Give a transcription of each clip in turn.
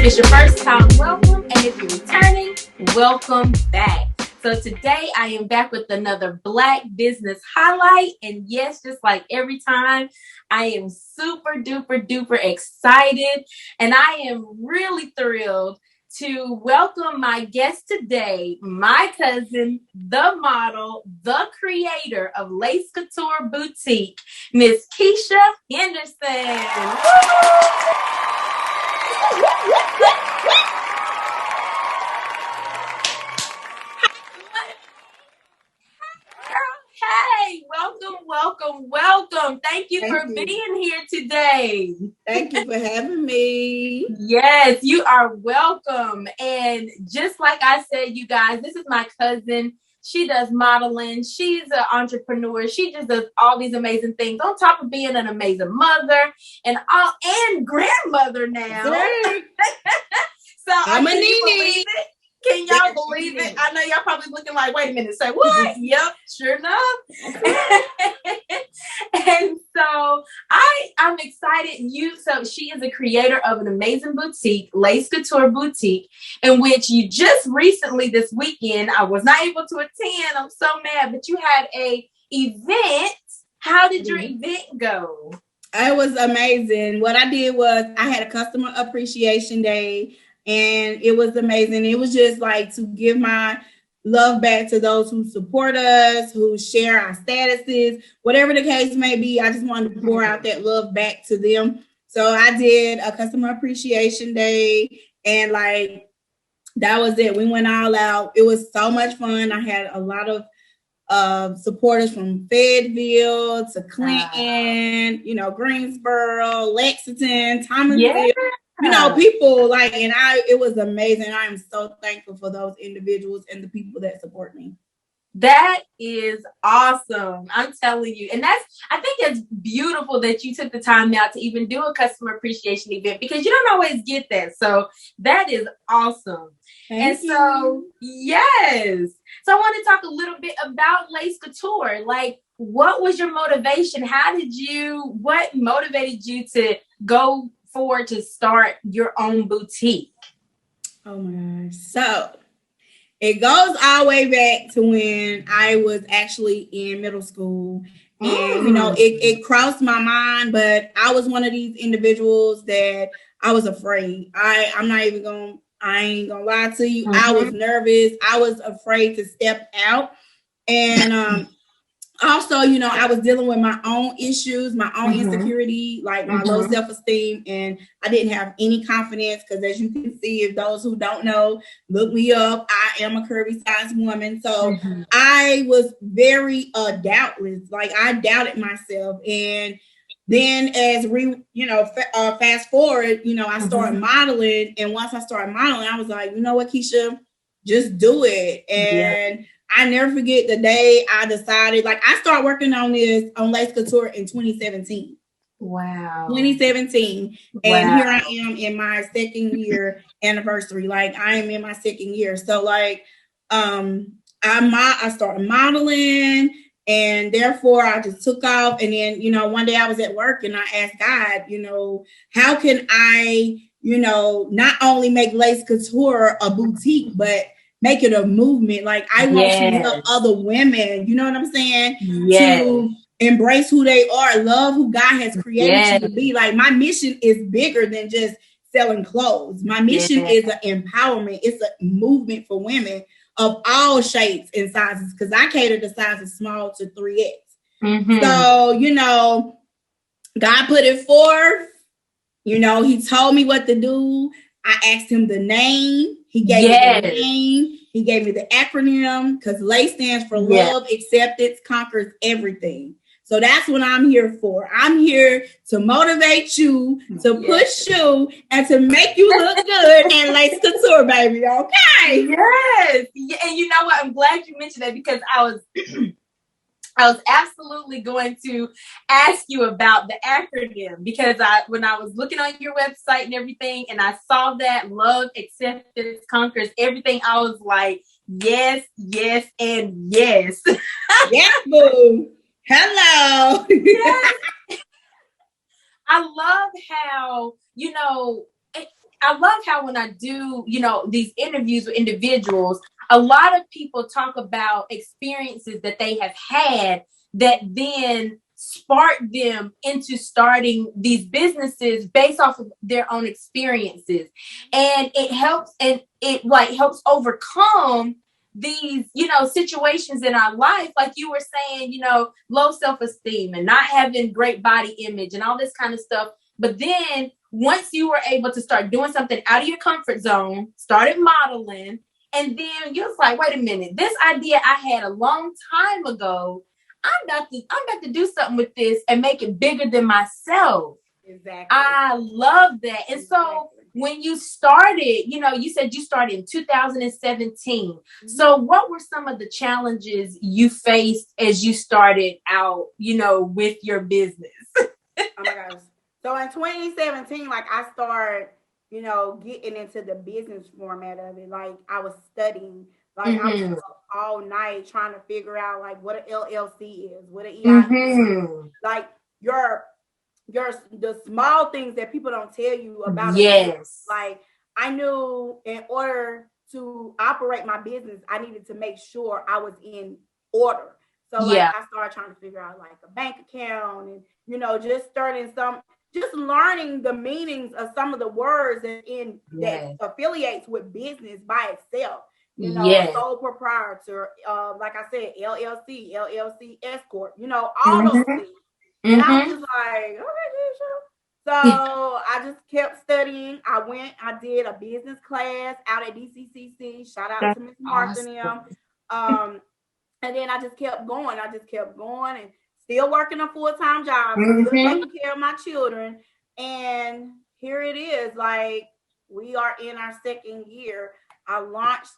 it's your first time, welcome. And if you're returning, welcome back. So today I am back with another Black business highlight. And yes, just like every time, I am super duper duper excited. And I am really thrilled to welcome my guest today, my cousin, the model, the creator of L.A.C.E Kouture Boutique, Miss Kesha Henderson. Hey, welcome. Thank you for being here today. Thank you for having me. Yes, you are welcome. And just like I said, you guys, this is my cousin. She does modeling. She's an entrepreneur. She just does all these amazing things on top of being an amazing mother and grandmother now. So I'm a Nene. Can y'all believe it? I know y'all probably looking like, wait a minute, say what? Yep, sure enough. And so I'm excited. So she is a creator of an amazing boutique, L.A.C.E Kouture Boutique, in which you just recently this weekend, I was not able to attend. I'm so mad, but you had a event. How did your event go? It was amazing. What I did was I had a customer appreciation day. And it was amazing. It was just like to give my love back to those who support us, who share our statuses, whatever the case may be. I just wanted to pour out that love back to them. So I did a customer appreciation day, and like that was it. We went all out. It was so much fun. I had a lot of supporters from Fayetteville to Clinton, Greensboro, Lexington, Thomasville. People like, and it was amazing. I am so thankful for those individuals and the people that support me. That is awesome. I'm telling you. And I think it's beautiful that you took the time now to even do a customer appreciation event, because you don't always get that. So that is awesome. Thank you. So, yes. So I want to talk a little bit about L.A.C.E Kouture. Like, what was your motivation? What motivated you to go forward to start your own boutique? Oh my gosh. So it goes all the way back to when I was actually in middle school. And, it crossed my mind, but I was one of these individuals that I was afraid. I ain't gonna lie to you. I was nervous. I was afraid to step out. And, also, I was dealing with my own issues, my own insecurity, like my low self-esteem, and I didn't have any confidence because, as you can see, if those who don't know, look me up. I am a curvy size woman. So I was very doubtless. Like, I doubted myself. And then as fast forward, I started modeling. And once I started modeling, I was like, you know what, Kesha, just do it. And I never forget the day I decided, like, I started working on L.A.C.E Kouture in 2017. Wow. 2017. And here I am in my second year anniversary. Like, I am in my second year. So, like, I started modeling, and therefore I just took off. And then, one day I was at work and I asked God, how can I, not only make L.A.C.E Kouture a boutique, but make it a movement. Like, I want to help other women, you know what I'm saying? To embrace who they are, love who God has created you to be. Like, my mission is bigger than just selling clothes. My mission is an empowerment. It's a movement for women of all shapes and sizes, because I cater to sizes small to 3X. So, God put it forth. He told me what to do. I asked him the name. He gave me the name. He gave me the acronym, because L.A.C.E stands for Love, Acceptance, Conquers Everything. So that's what I'm here for. I'm here to motivate you, to push you, and to make you look good in L.A.C.E Kouture, baby. Okay? Yes. And you know what? I'm glad you mentioned that, because I was absolutely going to ask you about the acronym, because when I was looking on your website and everything, and I saw that Love, Acceptance, Conquers Everything, I was like, yes, and yes. Yes, boo. Hello. Yes. I love how, I love how when I do, these interviews with individuals, a lot of people talk about experiences that they have had that then spark them into starting these businesses based off of their own experiences. And it like helps overcome these, situations in our life, like you were saying, low self-esteem and not having great body image and all this kind of stuff. But then once you were able to start doing something out of your comfort zone, started modeling, and then you was like, wait a minute, this idea I had a long time ago, I'm about to do something with this and make it bigger than myself. Exactly. I love that. And so when you started, you said you started in 2017. Mm-hmm. So what were some of the challenges you faced as you started out, with your business? Oh my gosh. So in 2017, like I started, getting into the business format of it. Like I was studying, like I was up all night trying to figure out like what an LLC is, what an EIN is, like the small things that people don't tell you about. Yes. Like I knew in order to operate my business, I needed to make sure I was in order. So like I started trying to figure out like a bank account and just learning the meanings of some of the words that affiliates with business by itself. Sole proprietor, like I said, LLC S corp, all those things. And I was just like, okay, Kesha. So I just kept studying. I did a business class out at DCCC. Shout out to Miss Martha and them. And then I just kept going. And still working a full-time job, still taking care of my children. And here it is. Like we are in our second year. I launched,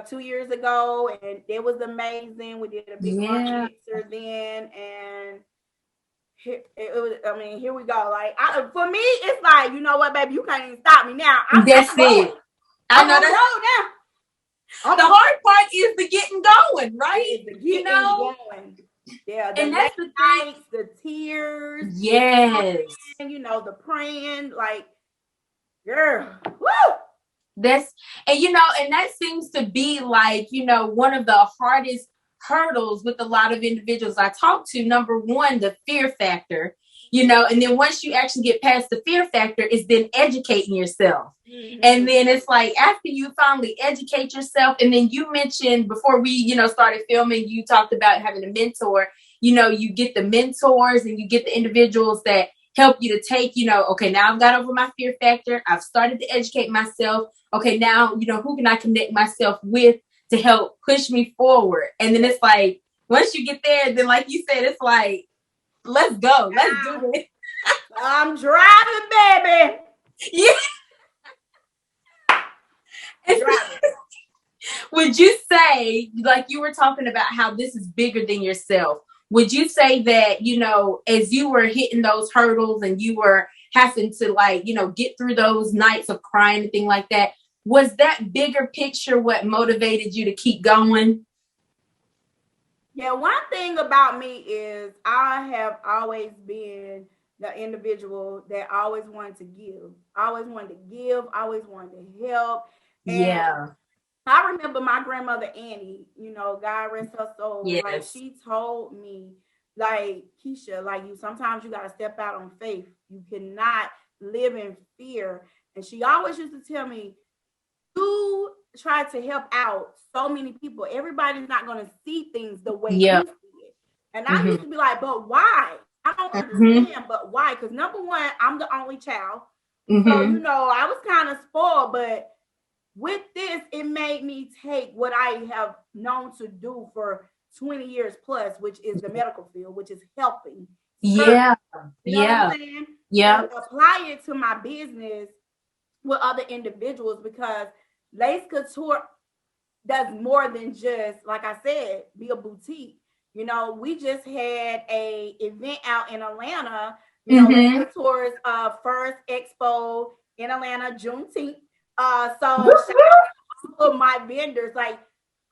2 years ago, and it was amazing. We did a big launch mixer then, and here we go. Like for me, it's like, you know what, baby, you can't even stop me now. That's it. I know that. Now. The hard part is the getting going, right? Going. Yeah, and that's the nights, the tears. Yes. And the praying, like, girl, woo! And that seems to be like, one of the hardest hurdles with a lot of individuals I talk to. Number one, the fear factor, and then once you actually get past the fear factor, it's then educating yourself. And then it's like after you finally educate yourself, and then you mentioned before we, started filming, you talked about having a mentor. You get the mentors and you get the individuals that help you to take, okay, now I've got over my fear factor. I've started to educate myself. Okay, now, who can I connect myself with to help push me forward? And then it's like, once you get there, then like you said, it's like, let's go. Let's do it. I'm driving, baby. Yeah. Would you say, like you were talking about how this is bigger than yourself, would you say that, as you were hitting those hurdles and you were having to like, get through those nights of crying and things like that, was that bigger picture what motivated you to keep going? Yeah, one thing about me is I have always been the individual that always wanted to give. I always wanted to help. And I remember my grandmother Annie, God rest her soul. Yes. Like she told me, like, Kesha, like sometimes you gotta step out on faith. You cannot live in fear. And she always used to tell me, you try to help out so many people. Everybody's not gonna see things the way you see it. And I used to be like, but why? I don't understand, but why? Because number one, I'm the only child. So, I was kind of spoiled, but with this, it made me take what I have known to do for 20 years plus, which is the medical field, which is helping. Yeah. You know what I'm saying? Yeah. And apply it to my business with other individuals, because L.A.C.E Kouture does more than just, like I said, be a boutique. We just had a event out in Atlanta, L.A.C.E Couture's first expo in Atlanta, Juneteenth. So shout out to my vendors. Like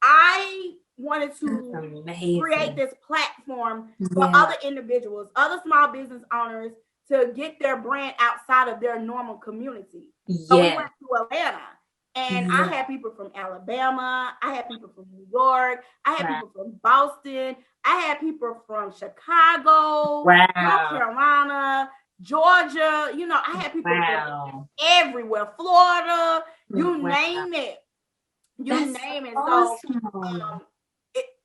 I wanted to create this platform for other individuals, other small business owners to get their brand outside of their normal community. Yeah. So we went to Atlanta, and I had people from Alabama, I had people from New York, I had people from Boston, I had people from Chicago, North Carolina, Georgia. You know, I had people from everywhere, Florida, you name it. You name it. Awesome. So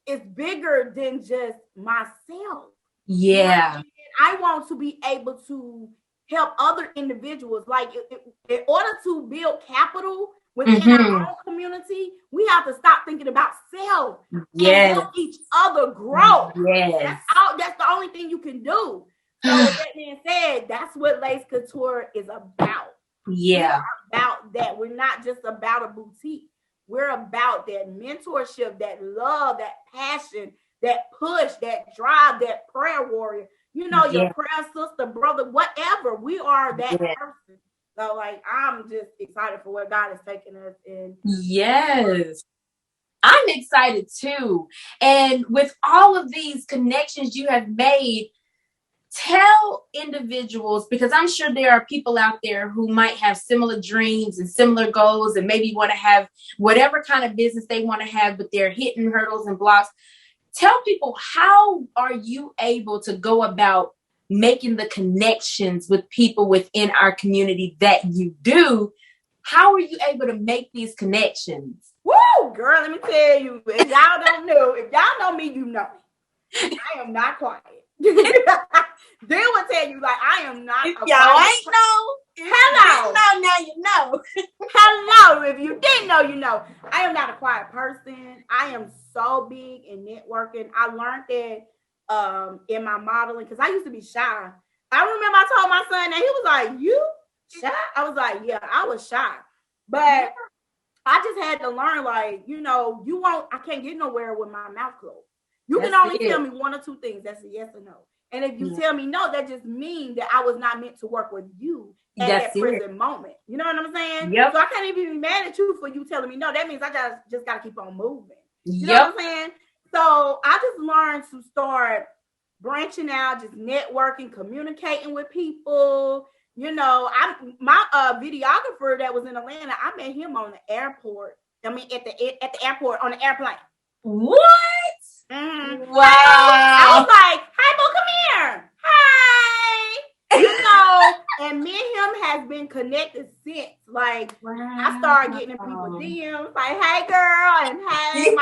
it's bigger than just myself. Yeah. You know, I want to be able to help other individuals. Like, in order to build capital within our own community, we have to stop thinking about self and help each other grow. That's the only thing you can do. So with that being said, that's what L.A.C.E Kouture is about. Yeah. We're about that. We're not just about a boutique. We're about that mentorship, that love, that passion, that push, that drive, that prayer warrior. You know, your prayer sister, brother, whatever. We are that person. So, like, I'm just excited for where God is taking us in. Yes. I'm excited too. And with all of these connections you have made, tell individuals, because I'm sure there are people out there who might have similar dreams and similar goals and maybe want to have whatever kind of business they want to have, but they're hitting hurdles and blocks. Tell people, how are you able to go about making the connections with people within our community that you do? How are you able to make these connections? Woo, girl, let me tell you, if y'all don't know, if y'all know me, you know me. I am not quiet. They will tell you, like, I am not. If y'all ain't know, hello. Now you know. Hello. If you didn't know, you know. I am not a quiet person. I am so big in networking. I learned that in my modeling, because I used to be shy. I remember I told my son that, he was like, "You shy?" I was like, "Yeah, I was shy," but I just had to learn, like, you know, I can't get nowhere with my mouth closed. You can only tell me one or two things. That's a yes or no. And if you tell me no, that just means that I was not meant to work with you at that present moment. You know what I'm saying? Yep. So I can't even be mad at you for you telling me no. That means I just got to keep on moving. You know what I'm saying? So I just learned to start branching out, just networking, communicating with people. You know, my videographer that was in Atlanta, I met him on the airport. I mean, at the airport on the airplane. What? Mm-hmm. Wow! I was like, "Hey, boo, come here. Hey." You know, and me and him has been connected since. Like, I started getting in people DMs, like, "Hey, girl," and "Hey,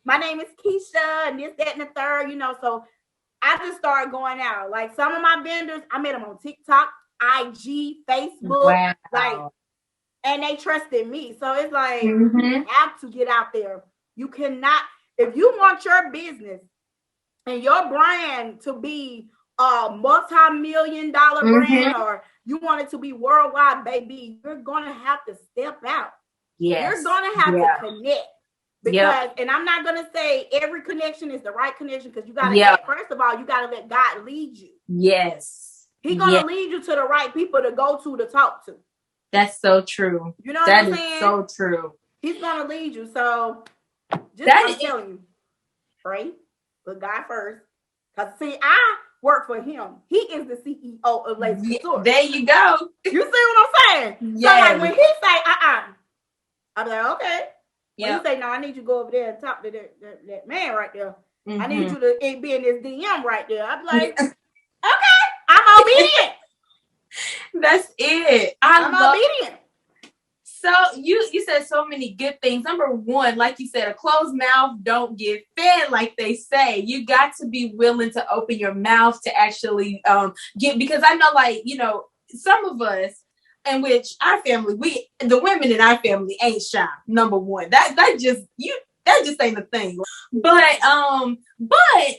my name is Kesha," and this, that, and the third. You know, so I just started going out. Like, some of my vendors, I met them on TikTok, IG, Facebook, like, and they trusted me. So it's like, you have to get out there. You cannot, if you want your business and your brand to be a multi-million-dollar brand, or you want it to be worldwide, baby, you're gonna have to step out. You're gonna have to connect. Because, and I'm not gonna say every connection is the right connection, because you gotta first of all, you gotta let God lead you. He's gonna lead you to the right people to go to talk to. That's so true. You know what I'm saying? That is so true. He's gonna lead you. So I'm telling you, pray, put God first. Because see, I work for him. He is the CEO of L.A.C.E Kouture. There you go. You see what I'm saying? Yes. So like when he say, I'm like, okay. When you say, no, I need you to go over there and talk to that man right there. I need you to be in this DM right there. I'm like, okay, I'm obedient. That's it. I'm obedient. So you said so many good things. Number one, like you said, a closed mouth don't get fed, like they say. You got to be willing to open your mouth to actually get, because I know, like, you know, some of us, in which our family, the women in our family ain't shy. Number one, that just ain't a thing. But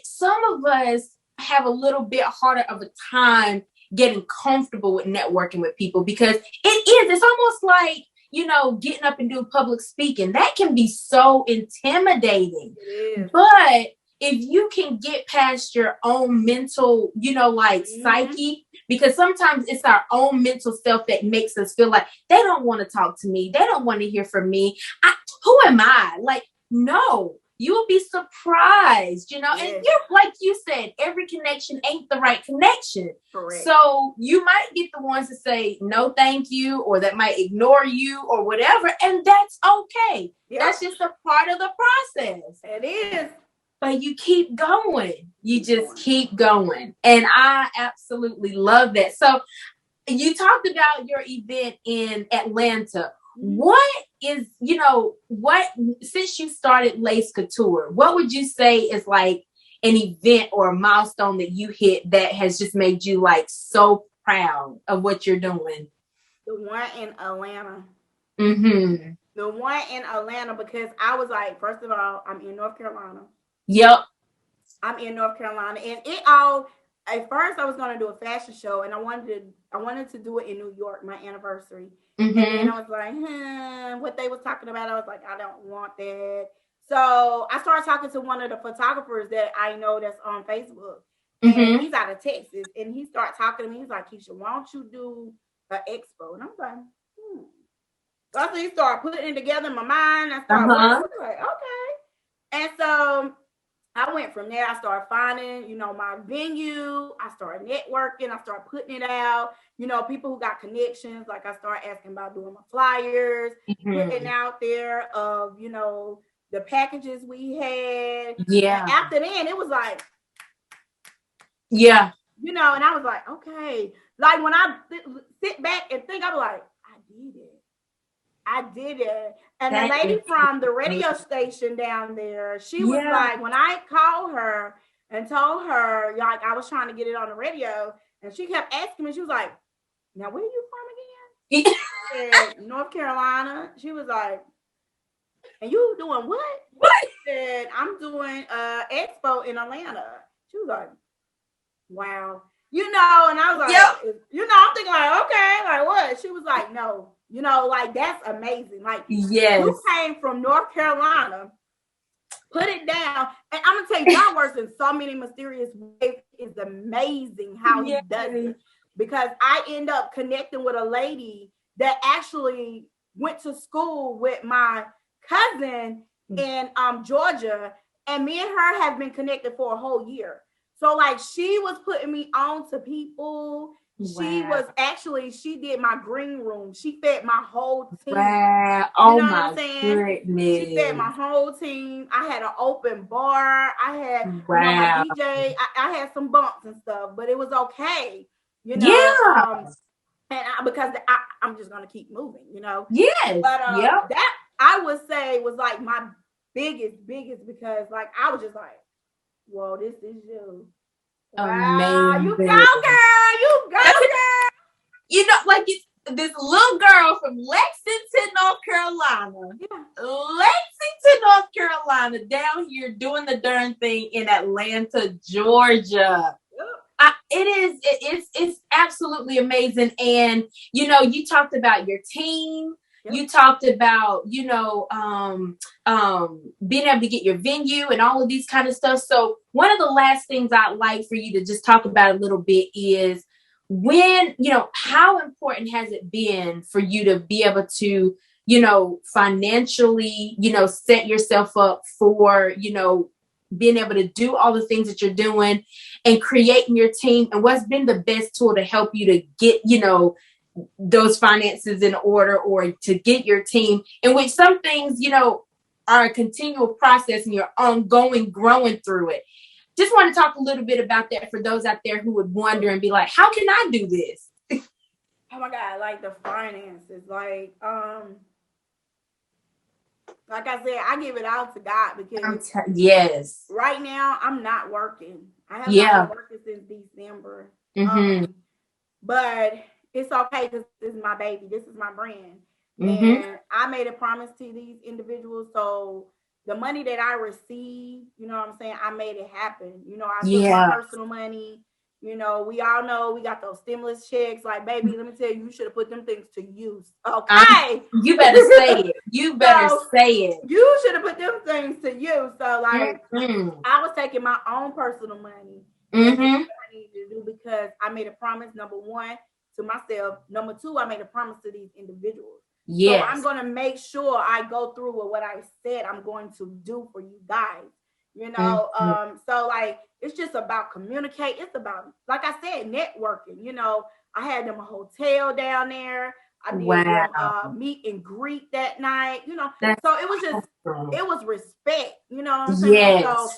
some of us have a little bit harder of a time getting comfortable with networking with people, because it's almost like, you know, getting up and doing public speaking. That can be so intimidating. But if you can get past your own mental, you know, like psyche, because sometimes it's our own mental self that makes us feel like they don't want to talk to me. They don't want to hear from me. Who am I? Like, no, you will be surprised, you know, Yes. and you're like you said, every connection ain't the right connection. Correct. So you might get the ones that say no thank you, or that might ignore you or whatever, and that's okay. Yep. That's just a part of the process. It is. But you keep going. You just keep going. And I absolutely love that. So you talked about your event in Atlanta. What is, you know, what, since you started L.A.C.E Kouture, what would you say is like an event or a milestone that you hit that has just made you like so proud of what you're doing? The one in Atlanta. Mm-hmm. The one in Atlanta, because I was like, first of all, I'm in North Carolina. Yep. I'm in North Carolina, and it all. At first, I was going to do a fashion show, and I wanted to do it in New York, my anniversary. Mm-hmm. And then I was like, what they was talking about, I was like, I don't want that. So I started talking to one of the photographers that I know that's on Facebook, and Mm-hmm. he's out of Texas, and he started talking to me. He's like, Kesha, why don't you do an expo? And I'm like, So he started putting it together in my mind. I started like, okay. And so I went from there. I started finding, you know, my venue. I started networking. I started putting it out. You know, people who got connections. Like I started asking about doing my flyers, putting out there of, you know, the packages we had. Yeah. And after then, it was like, yeah. You know, and I was like, okay. Like when I sit back and think, I was like, I did it. I did it. And the lady from the radio station down there, she was like, when I called her and told her, like, I was trying to get it on the radio, and she kept asking me, she was like, now, where are you from again? Said, North Carolina. She was like, and you doing what? What? Said, I'm doing expo in Atlanta. She was like, wow. You know, and I was like, you know, I'm thinking like, okay, like what? She was like, no, you know, like that's amazing. Like, you came from North Carolina, put it down, and I'm gonna tell you, God works in so many mysterious ways. It's amazing how He does it, because I end up connecting with a lady that actually went to school with my cousin in Georgia, and me and her have been connected for a whole year. So like she was putting me on to people. She was actually, she did my green room. She fed my whole team. Wow. Oh, you know what I'm saying? Goodness. She fed my whole team. I had an open bar. I had, you know, my DJ. I had some bumps and stuff, but it was okay. You know, and because I'm just gonna keep moving. You know. Yes. But that I would say was like my biggest, because like I was just like, whoa, this is you. Wow, you go, girl. You go, girl. You know, like it's this little girl from Lexington, North Carolina. Lexington, North Carolina, down here doing the darn thing in Atlanta, Georgia. It's absolutely amazing. And, you know, you talked about your team. You talked about, you know, being able to get your venue and all of these kind of stuff. So one of the last things I'd like for you to just talk about a little bit is when, you know, how important has it been for you to be able to, you know, financially, you know, set yourself up for, you know, being able to do all the things that you're doing and creating your team, and what's been the best tool to help you to get, you know, those finances in order, or to get your team, in which some things, you know, are a continual process and you're ongoing growing through it. Just want to talk a little bit about that for those out there who would wonder and be like, how can I do this? Oh my God, like the finances, like I said, I give it out to God, because right now I'm not working. I have not been working since December. But it's okay, because this is my baby. This is my brand. And I made a promise to these individuals. So the money that I receive, you know what I'm saying, I made it happen. You know, I took my personal money. You know, we all know we got those stimulus checks. Like, baby, let me tell you, you should have put them things to use. Okay. You better say it. You better say it. You should have put them things to use. So, like, I was taking my own personal money. And I needed to do, because I made a promise, number one, to myself. Number two, I made a promise to these individuals. Yes. So I'm going to make sure I go through with what I said I'm going to do for you guys. So like it's just about communicate. It's about, like I said, networking. I had them a hotel down there. I did them meet and greet that night. So it was just it was respect. You know what I'm saying? So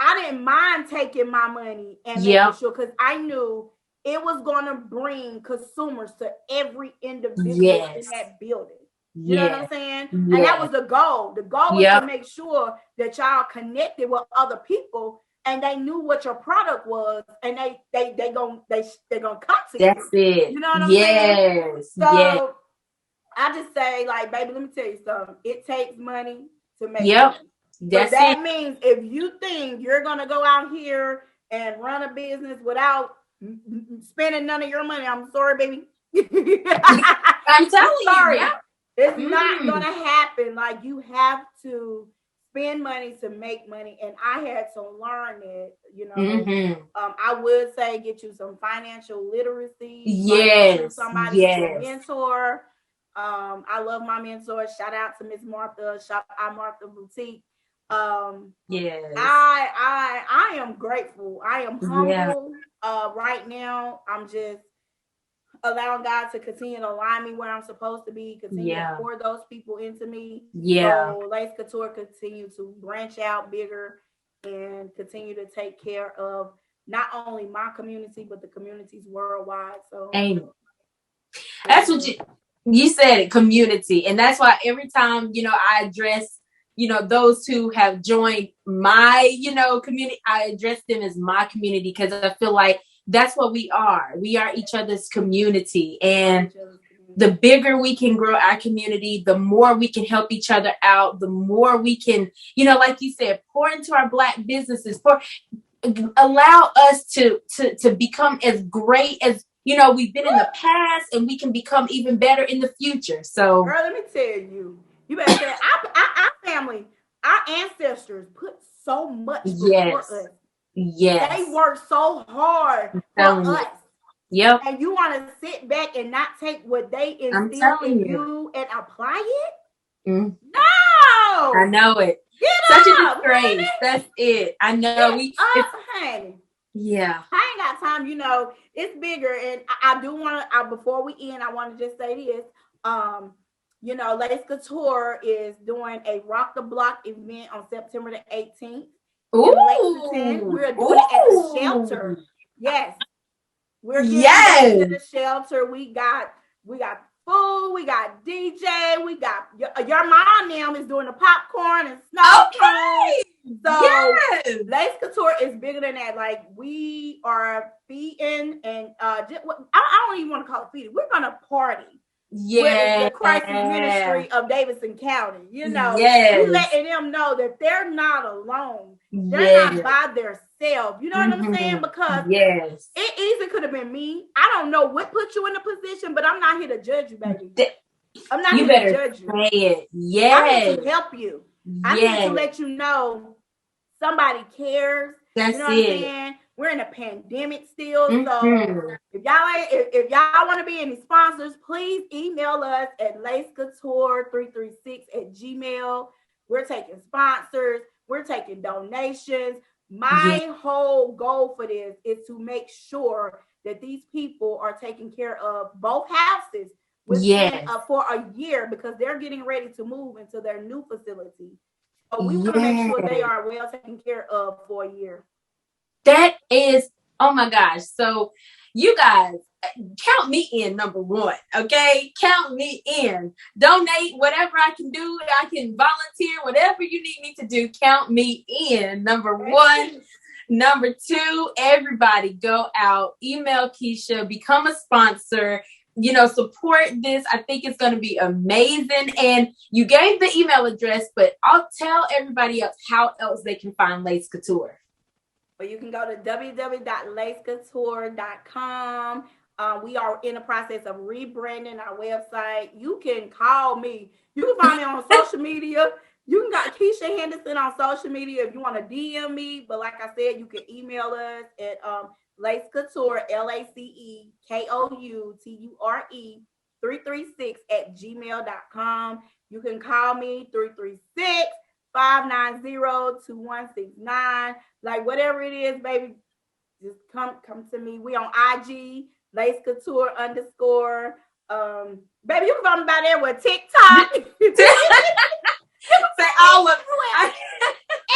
I didn't mind taking my money and making sure, because I knew it was going to bring consumers to every individual in that building. You know what I'm saying? And that was the goal. The goal was to make sure that y'all connected with other people and they knew what your product was, and they gonna come to That's you. it. You know what I'm saying? So I just say, like, baby, let me tell you something. It takes money to make money. That's that means if you think you're gonna go out here and run a business without spending none of your money, I'm sorry, baby. I'm telling you, it's not gonna happen. Like, you have to spend money to make money, and I had to learn it. I would say get you some financial literacy. Get somebody to mentor. I love my mentors. Shout out to Miss Martha. Shop I Martha Boutique. I am grateful. I am humble. Right now, I'm just allowing God to continue to align me where I'm supposed to be, continue to pour those people into me. So L.A.C.E Kouture continue to branch out bigger and continue to take care of not only my community, but the communities worldwide. So that's what you said, it, community. And that's why every time, I address, those who have joined my, community, I address them as my community, because I feel like that's what we are. We are each other's community. And the bigger we can grow our community, the more we can help each other out, the more we can, like you said, pour into our Black businesses, allow us to become as great as, we've been in the past, and we can become even better in the future. So, girl, let me tell you, you better say, our family, our ancestors put so much before us. They worked so hard for us. And you want to sit back and not take what they instilled in you and apply it? No! I know it. Get Such up, a disgrace. honey. That's it. I know. Honey. Yeah. I ain't got time. It's bigger. And I do want to, before we end, I want to just say this. L.A.C.E Kouture is doing a Rock the Block event on September the 18th. Ooh. In Lexington. We're doing it at the shelter. Yes. We're getting back to the shelter. We got food. We got DJ. We got your mom now is doing the popcorn and snow cones. So L.A.C.E Kouture is bigger than that. Like, we are feeding and I don't even want to call it feeding. We're gonna party. With the crisis ministry of Davidson County. We letting them know that they're not alone. They're not by themselves. You know what I'm saying? Because it easily could have been me. I don't know what put you in the position, but I'm not here to judge you, baby. I'm not here to judge you. Say it. I'm here to help you. I'm here to let you know somebody cares. That's you know what I'm saying? We're in a pandemic still, so if y'all want to be any sponsors, please email us at lacekouture336@gmail. We're taking sponsors. We're taking donations. My whole goal for this is to make sure that these people are taken care of, both houses, within for a year, because they're getting ready to move into their new facility. So we want to make sure they are well taken care of for a year. That is, oh my gosh. So you guys, count me in, number one. Okay. Count me in. Donate whatever I can do. I can volunteer, whatever you need me to do. Count me in, number one. Number two, everybody go out, email Kesha, become a sponsor, support this. I think it's going to be amazing. And you gave the email address, but I'll tell everybody else how else they can find L.A.C.E Kouture. Well, you can go to www.lacekouture.com. We are in the process of rebranding our website. You can call me. You can find me on social media. You can got Kesha Henderson on social media if you want to DM me. But like I said, you can email us at L.A.C.E Kouture, LACE KOUTURE 336@gmail.com. You can call me 336-590-2169. Like whatever it is, baby, just come to me. We on IG, Lace Couture _. Baby, you can find me by there with TikTok. Say all of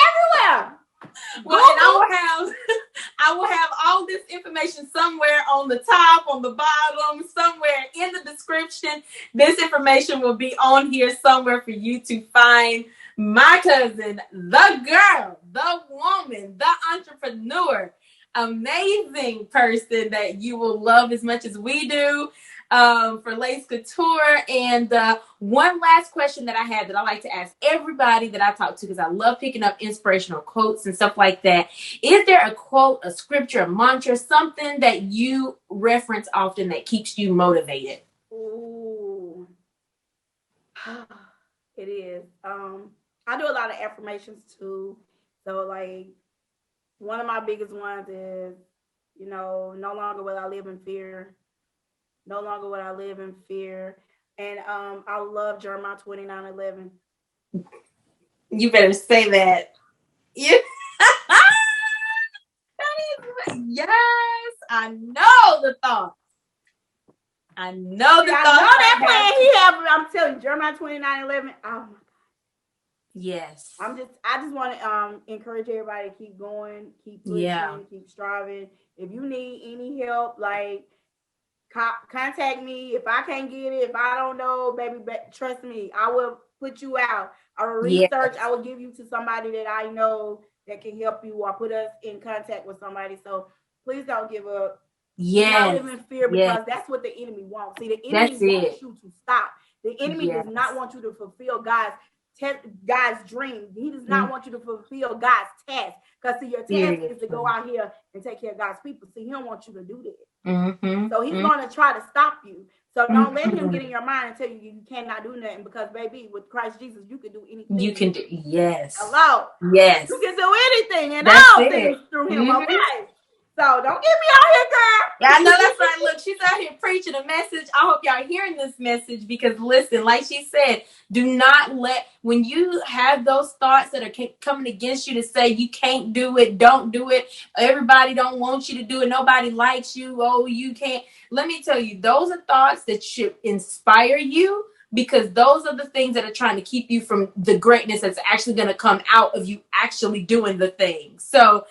everywhere. Well, and I will have all this information somewhere on the top, on the bottom, somewhere in the description. This information will be on here somewhere for you to find my cousin, the girl, the woman, the entrepreneur, amazing person that you will love as much as we do. For L.A.C.E Couture. And one last question that I have that I like to ask everybody that I talk to, because I love picking up inspirational quotes and stuff like that. Is there a quote, a scripture, a mantra, something that you reference often that keeps you motivated? Ooh. It is. I do a lot of affirmations too. So like one of my biggest ones is, no longer will I live in fear. No longer will I live in fear. And I love Jeremiah 29:11. You better say that. Yeah. Yes, I know the thoughts. I know the thoughts. I know that plan he have. I'm telling you, Jeremiah 29:11. Oh my God. Yes. I just want to encourage everybody to keep going, keep pushing, keep striving. If you need any help, like contact me. If I can't get it, if I don't know, baby, trust me, I will put you out. I will research. Yes. I will give you to somebody that I know that can help you, or put us in contact with somebody. So please don't give up. Not live in fear, because that's what the enemy wants. See, the enemy wants you to stop. The enemy does not want you to fulfill God's dream. He does not want you to fulfill God's task. Because see, your task is to go out here and take care of God's people. See, he don't want you to do that. So he's going to try to stop you. So don't let him get in your mind and tell you cannot do nothing, because baby, with Christ Jesus, you can do anything. You can do, yes. Hello. Yes. You can do anything and all things through him. Okay. So don't get me out here, girl. Yeah, I know that's right. Look, she's out here preaching a message. I hope y'all hearing this message, because listen, like she said, do not let, when you have those thoughts that are coming against you to say you can't do it, don't do it, everybody don't want you to do it, nobody likes you, oh, you can't. Let me tell you, those are thoughts that should inspire you, because those are the things that are trying to keep you from the greatness that's actually going to come out of you actually doing the thing. So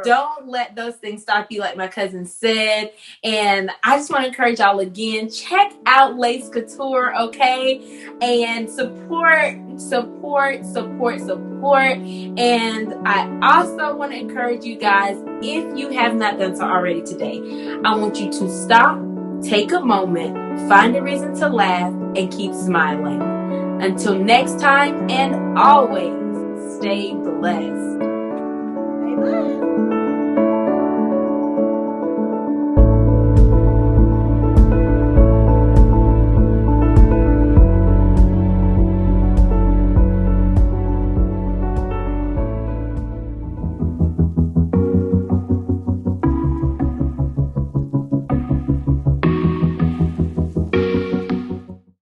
don't let those things stop you, like my cousin said. And I just want to encourage y'all again, check out L.A.C.E Couture, okay? And support. And I also want to encourage you guys, if you have not done so already today, I want you to stop, take a moment, find a reason to laugh, and keep smiling. Until next time, and always stay blessed. Stay blessed.